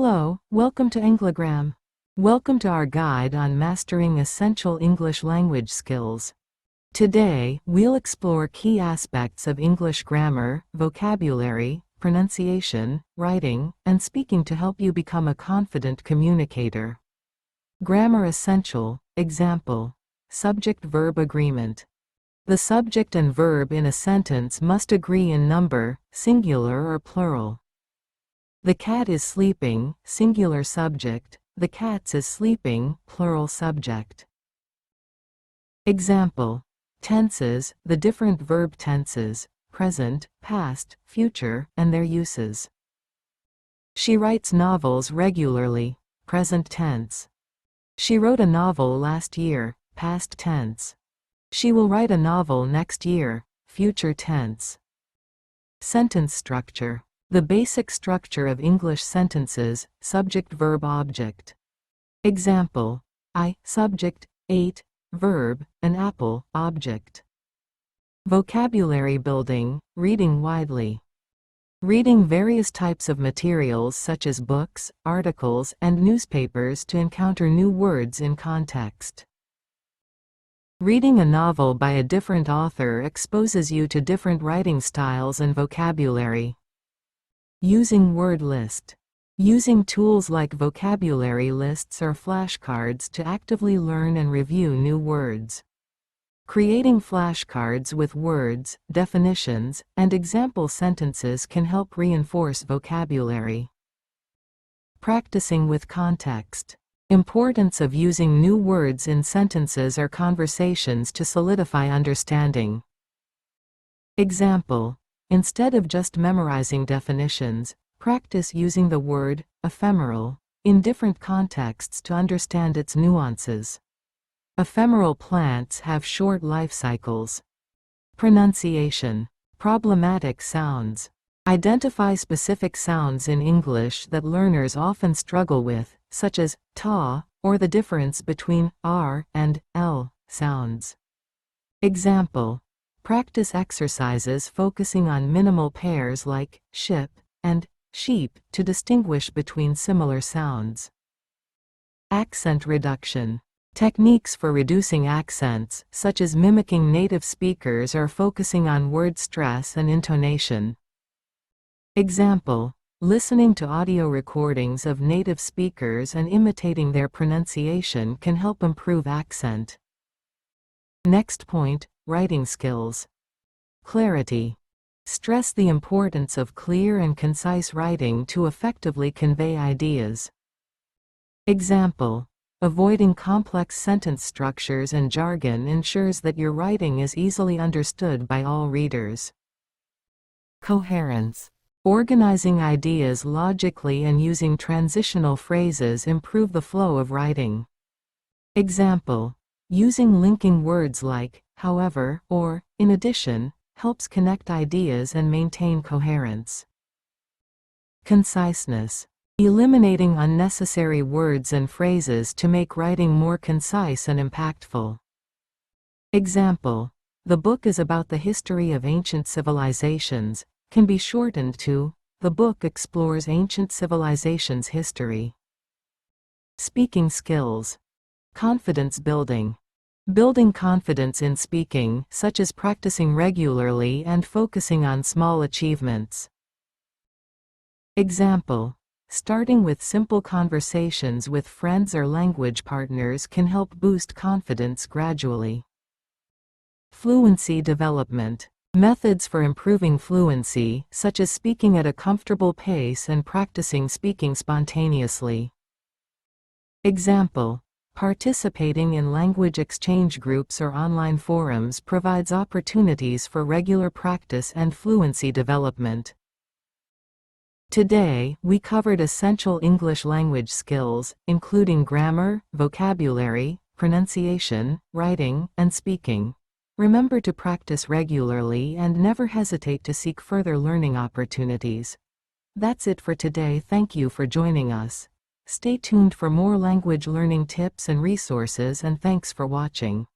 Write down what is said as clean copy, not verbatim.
Hello, welcome to Anglogram. Welcome to our guide on mastering essential English language skills. Today, we'll explore key aspects of English grammar, vocabulary, pronunciation, writing, and speaking to help you become a confident communicator. Grammar essential. Example: subject-verb agreement. The subject and verb in a sentence must agree in number, singular or plural. The cat is sleeping, singular subject. The cats is sleeping, plural subject. Example: tenses, the different verb tenses, present, past, future, and their uses. She writes novels regularly, present tense. She wrote a novel last year, past tense. She will write a novel next year, future tense. Sentence structure. The basic structure of English sentences, subject-verb-object. Example: I, subject, ate, verb, an apple, object. Vocabulary building, reading widely. Reading various types of materials such as books, articles, and newspapers to encounter new words in context. Reading a novel by a different author exposes you to different writing styles and vocabulary. Using word list. Using tools like vocabulary lists or flashcards to actively learn and review new words. Creating flashcards with words, definitions, and example sentences can help reinforce vocabulary. Practicing with context. Importance of using new words in sentences or conversations to solidify understanding. Example: instead of just memorizing definitions, practice using the word ephemeral in different contexts to understand its nuances. Ephemeral plants have short life cycles. Pronunciation. Problematic sounds. Identify specific sounds in English that learners often struggle with, such as ta, or the difference between r and l sounds. Example: practice exercises focusing on minimal pairs like ship and sheep to distinguish between similar sounds. Accent reduction. Techniques for reducing accents, such as mimicking native speakers or focusing on word stress and intonation. Example: listening to audio recordings of native speakers and imitating their pronunciation can help improve accent. Next point: writing skills. Clarity. Stress the importance of clear and concise writing to effectively convey ideas. Example: avoiding complex sentence structures and jargon ensures that your writing is easily understood by all readers. Coherence. Organizing ideas logically and using transitional phrases improve the flow of writing. Example: using linking words like however or in addition helps connect ideas and maintain coherence. Conciseness. Eliminating unnecessary words and phrases to make writing more concise and impactful. Example: the book is about the history of ancient civilizations, can be shortened to the book explores ancient civilizations' history. Speaking skills. Confidence building. Building confidence in speaking, such as practicing regularly and focusing on small achievements. Example: starting with simple conversations with friends or language partners can help boost confidence gradually. Fluency development. Methods for improving fluency, such as speaking at a comfortable pace and practicing speaking spontaneously. Example: participating in language exchange groups or online forums provides opportunities for regular practice and fluency development. Today, we covered essential English language skills, including grammar, vocabulary, pronunciation, writing, and speaking. Remember to practice regularly and never hesitate to seek further learning opportunities. That's it for today. Thank you for joining us. Stay tuned for more language learning tips and resources, and thanks for watching.